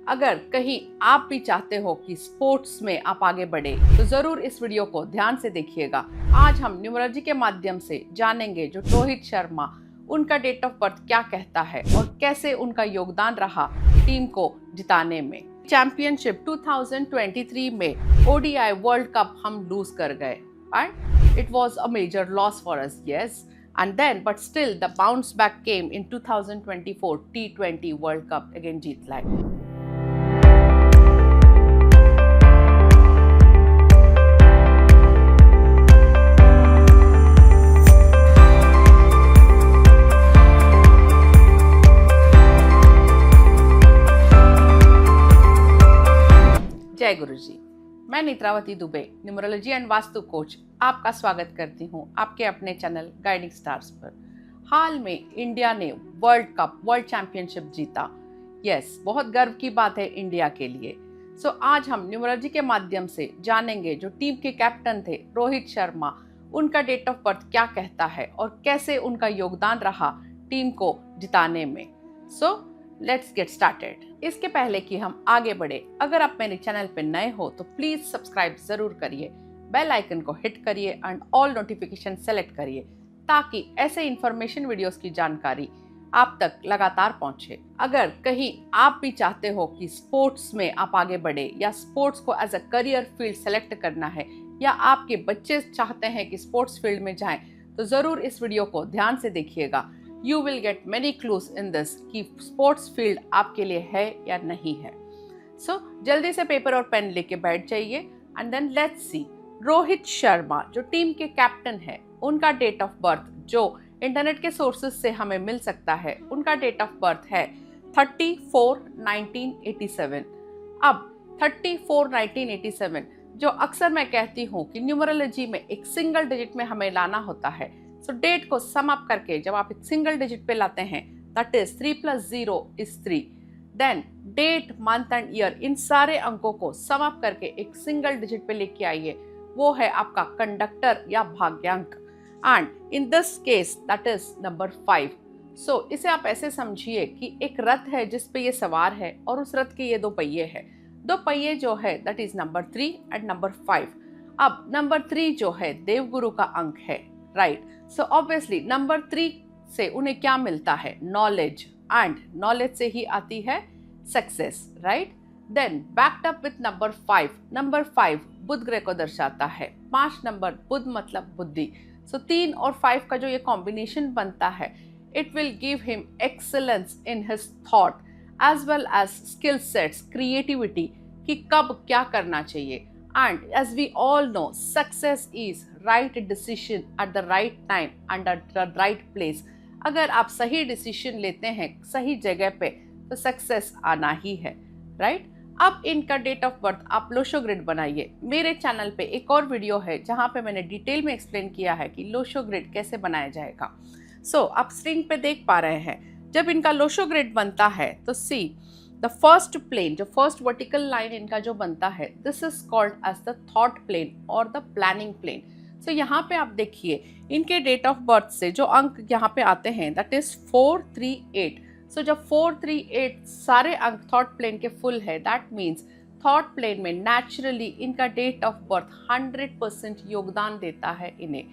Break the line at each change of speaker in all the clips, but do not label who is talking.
अगर कहीं आप भी चाहते हो कि स्पोर्ट्स में आप आगे बढ़े तो जरूर इस वीडियो को ध्यान से देखिएगा। आज हम न्यूमरोलॉजी के माध्यम से जानेंगे जो रोहित शर्मा उनका डेट ऑफ बर्थ क्या कहता है और कैसे उनका योगदान रहा टीम को जिताने में। चैंपियनशिप 2023 में ओडीआई वर्ल्ड कप हम लूज कर गए and it was a major loss for us, yes, and then but still the bounce back came in 2024 T20 World Cup again जीत लाए। जय गुरु जी। मैं Netravati Dubey, numerology and vastu coach, आपका स्वागत करती हूँ आपके अपने चैनल गाइडिंग स्टार्स पर। हाल में इंडिया ने वर्ल्ड चैंपियनशिप जीता। यस, बहुत गर्व की बात है इंडिया के लिए। आज हम न्यूमरोलॉजी के माध्यम से जानेंगे जो टीम के कैप्टन थे रोहित शर्मा, उनका डेट ऑफ बर्थ क्या कहता है और कैसे उनका योगदान रहा टीम को जिताने में। Let's get started. इसके पहले कि हम आगे बढ़े, अगर आप मेरे चैनल पे नए हो तो प्लीज सब्सक्राइब जरूर करिए, बेल आइकन को हिट करिए एंड ऑल नोटिफिकेशन सेलेक्ट करिए ताकि ऐसे इंफॉर्मेशन वीडियोस की जानकारी आप तक लगातार पहुंचे। अगर कहीं आप भी चाहते हो कि स्पोर्ट्स में आप आगे बढ़े या स्पोर्ट्स को as a career field select करना है या आपके बच्चे चाहते हैं कि स्पोर्ट्स फील्ड में जाएं, तो जरूर इस वीडियो को ध्यान से देखिएगा। You will get many clues in this कि स्पोर्ट्स फील्ड आपके लिए है या नहीं है। जल्दी से पेपर और पेन लेके बैठ जाइए and then let's see. Rohit Sharma जो टीम के कैप्टन है, उनका डेट ऑफ बर्थ जो इंटरनेट के सोर्सेज से हमें मिल सकता है, उनका डेट ऑफ बर्थ है 34/1987। अब 34/1987 जो अक्सर मैं कहती हूँ कि न्यूमरोलॉजी में एक सिंगल डिजिट में हमें लाना होता है। डेट को सम अप करके जब आप एक सिंगल डिजिट पे लाते हैं, that is 3 + 0 = 3। Then date, month and year, इन सारे अंकों को सम अप करके एक सिंगल डिजिट पे लेके आइए, वो है आपका कंडक्टर या भाग्यांक। And in this case that is number 5। इसे आप ऐसे समझिए कि एक रथ है जिस पे ये सवार है और उस रथ के ये 2 पहिए हैं। 2 पहिए जो है that is number 3 and number 5। अब नंबर 3 जो है देवगुरु का अंक है, राइट। ऑब्वियसली नंबर 3 से उन्हें क्या मिलता है? नॉलेज, एंड नॉलेज से ही आती है success, right. Then backed up with number 5। Number 5 बुध ग्रह को दर्शाता है। 5 नंबर बुध मतलब बुद्धि। 3 और 5 का जो ये कॉम्बिनेशन बनता है, it will give him excellence in his thought as well as skill sets, creativity कि कब क्या करना चाहिए। And as we all know, success is right decision at the right time and at the right place. अगर आप सही decision लेते हैं सही जगह पे तो सक्सेस आना ही है, राइट। अब इनका डेट ऑफ बर्थ आप लोशो ग्रिड बनाइए। मेरे चैनल पे एक और वीडियो है जहाँ पे मैंने डिटेल में एक्सप्लेन किया है कि लोशो ग्रिड कैसे बनाया जाएगा। आप स्क्रीन पे देख पा रहे हैं, जब इनका लोशो ग्रिड बनता है तो सी द फर्स्ट प्लेन, जो फर्स्ट वर्टिकल लाइन इनका जो बनता है, this is called as the thought plane और द प्लानिंग प्लेन। यहाँ पे आप देखिए इनके डेट ऑफ बर्थ से जो अंक यहाँ पे आते हैं दैट इज 438। जब 438 सारे अंक थॉट प्लेन के फुल है, दैट मीन्स थॉट प्लेन में नेचुरली इनका डेट ऑफ बर्थ 100% योगदान देता है इन्हें।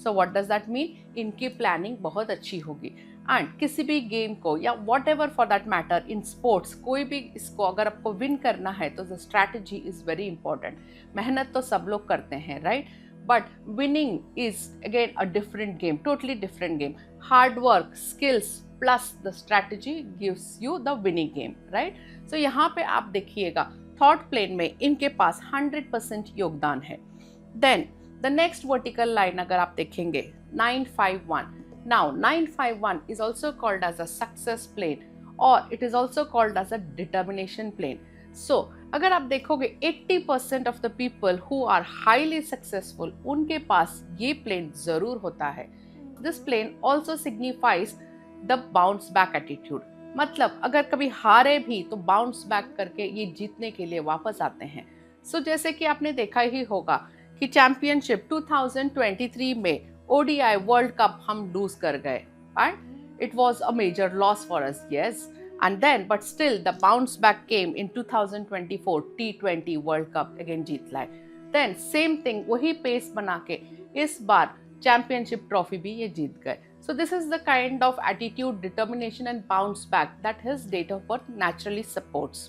What does that mean? इनकी प्लानिंग बहुत अच्छी होगी। एंड किसी भी गेम को या what ever for that matter in sports, कोई भी इसको अगर आपको विन करना है तो the strategy is very important. मेहनत तो सब लोग करते हैं, right, but winning is again a different game, totally different game. Hard work, skills plus the strategy gives you the winning game, right. यहाँ पे आप देखिएगा थॉट प्लेन में इनके पास 100% योगदान है। Then the next vertical line अगर आप देखेंगे 951। Now 951 is also called as a success plane or it is also called as a determination plane. अगर आप देखोगे 80% of the people who are highly successful, उनके पास ये प्लेन जरूर होता है। This plane also signifies the bounce back attitude. मतलब अगर कभी हारे भी तो बाउंस बैक करके ये जीतने के लिए वापस आते हैं। जैसे कि आपने देखा ही होगा कि चैंपियनशिप 2023 में ओडीआई वर्ल्ड कप हम लूज कर गए and it was a major loss for us, yes, And then, but still, the bounce back came in 2024 T20 World Cup again जीत लाए. Then same thing, वही पेस बना के इस बार championship trophy भी ये जीत गए. So this is the kind of attitude, determination and bounce back that his date of birth naturally supports.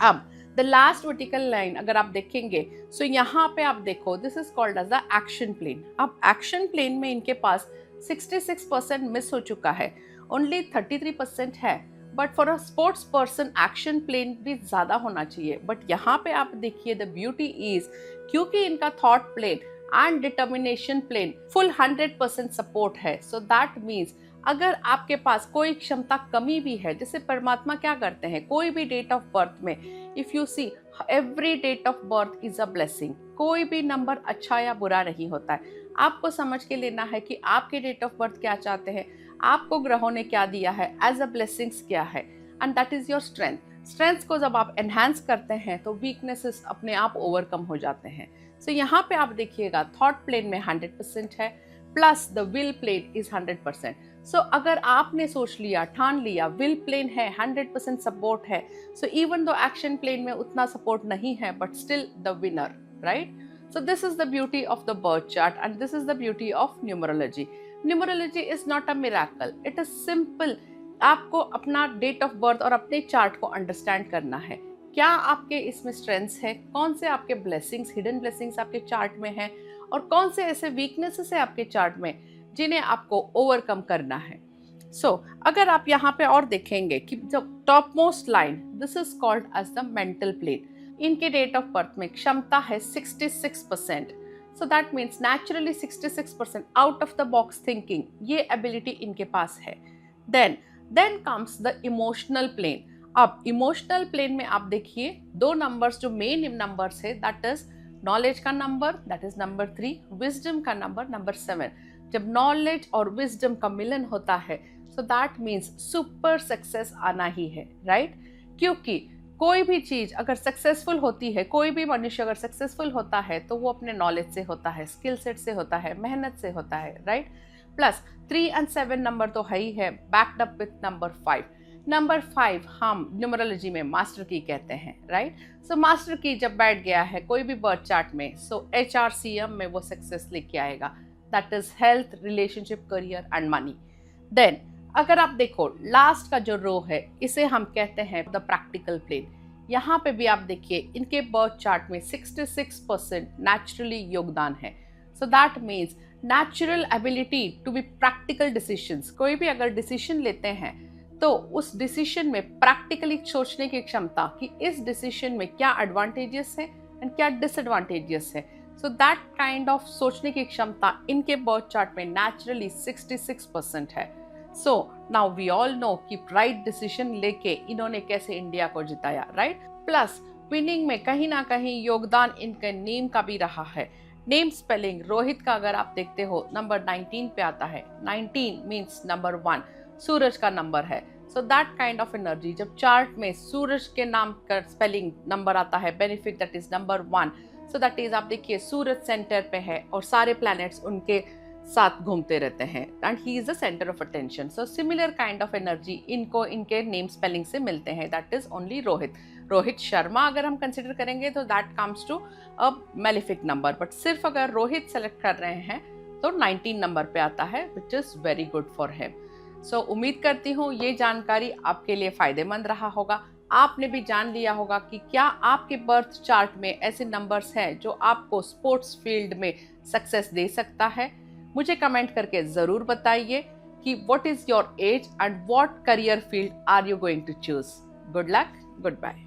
अब the last vertical line अगर आप देखेंगे, so यहाँ पे आप देखो, this is called as the action plane. अब action plane में इनके पास 66% मिस हो चुका है, only 33% है. But for a sports person action plane भी ज़्यादा होना चाहिए. बट यहाँ पे आप देखिए द ब्यूटी इज, क्योंकि इनका thought plan and determination plan full 100% support है. सो दैट मीन्स अगर आपके पास कोई क्षमता कमी भी है, जैसे परमात्मा क्या करते हैं, कोई भी डेट ऑफ बर्थ में if you see every date of birth is a blessing. कोई भी नंबर अच्छा या बुरा नहीं होता है. आपको समझ के लेना है कि आपके डेट ऑफ बर्थ क्या चाहते हैं, आपको ग्रहों ने क्या दिया है, एज अ ब्लेसिंग्स क्या है, and that is your strength. Strength को जब आप एनहांस करते हैं तो वीकनेसेस अपने आप ओवरकम हो जाते हैं. सो यहाँ पे आप देखिएगा थॉट प्लेन में 100% है, plus the will plane is 100%. So अगर आपने सोच लिया, ठान लिया, विल प्लेन है, 100% सपोर्ट है, so even though action plane में उतना सपोर्ट नहीं है, but still the winner, right. So this is the beauty of the birth chart and this is the beauty of numerology. Numerology is not a miracle. It is simple. आपको अपना date of birth और अपने chart को understand करना है. क्या आपके इसमें स्ट्रेंथ्स है, कौन से आपके ब्लेसिंग्स, हिडन ब्लेसिंग्स आपके चार्ट में है, और कौन से ऐसे वीकनेसेस है आपके चार्ट में जिन्हें आपको ओवरकम करना है. अगर आप यहाँ पे और देखेंगे कि जो top most line, this is called as the mental plane. इनके डेट ऑफ बर्थ में क्षमता है 66%. So that means naturally 66% out of the box thinking, ये एबिलिटी इनके पास है. Then comes the emotional plane. अब इमोशनल प्लेन में आप देखिए दो नंबर्स जो मेन नंबर्स है, दैट इज नॉलेज का number, that is number 3, wisdom का नंबर 7. जब नॉलेज और विजडम का मिलन होता है, so that means super success आना ही है, राइट. क्योंकि कोई भी चीज़ अगर सक्सेसफुल होती है, कोई भी मनुष्य अगर सक्सेसफुल होता है तो वो अपने नॉलेज से होता है, स्किल सेट से होता है, मेहनत से होता है, राइट. प्लस 3 और 7 नंबर तो है ही है, backed up with number 5. Number 5 हम न्यूमरोलॉजी में मास्टर की कहते हैं, राइट. सो मास्टर की जब बैठ गया है कोई भी बर्थ चार्ट में, सो HRCM में वो सक्सेस लेके आएगा, that is health, relationship, career and money. Then अगर आप देखो लास्ट का जो रो है, इसे हम कहते हैं द प्रैक्टिकल प्लेन. यहाँ पे भी आप देखिए इनके बर्थ चार्ट में 66% नेचुरली योगदान है. So that means natural ability to be practical decisions. कोई भी अगर डिसीजन लेते हैं तो उस डिसीजन में प्रैक्टिकली सोचने की क्षमता कि इस डिसीजन में क्या एडवांटेजेस है एंड क्या डिसएडवांटेजेस है. सो दैट काइंड ऑफ सोचने की क्षमता इनके बर्थ चार्ट में नेचुरली 66% है. So now we all know कि राइट डिसीजन लेके इन्होंने कैसे इंडिया को जिताया, राइट. प्लस विनिंग में कहीं ना कहीं योगदान इनके नेम का भी रहा है. नेम स्पेलिंग रोहित का अगर आप देखते हो नंबर 19 पे आता है. 19 मीन्स नंबर 1, सूरज का नंबर है. So that kind of energy जब चार्ट में सूरज के नाम का स्पेलिंग नंबर आता है, benefit that is number 1. So that is आप देखिए सूरज सेंटर पे है और सारे प्लैनेट्स उनके साथ घूमते रहते हैं and he is the centre of attention. So similar kind of energy इनको इनके नेम स्पेलिंग से मिलते हैं, that is only Rohit Sharma अगर हम कंसिडर करेंगे तो that comes to a malefic number. But सिर्फ अगर रोहित सेलेक्ट कर रहे हैं तो 19 नंबर पे आता है, which is very good for him. So उम्मीद करती हूँ ये जानकारी आपके लिए फायदेमंद रहा होगा. आपने भी जान लिया होगा कि क्या आपके बर्थ चार्ट में ऐसे नंबर्स हैं जो आपको स्पोर्ट्स फील्ड में सक्सेस दे सकता है. मुझे कमेंट करके ज़रूर बताइए कि what is your age and what career field are you going to choose. Good luck, good bye.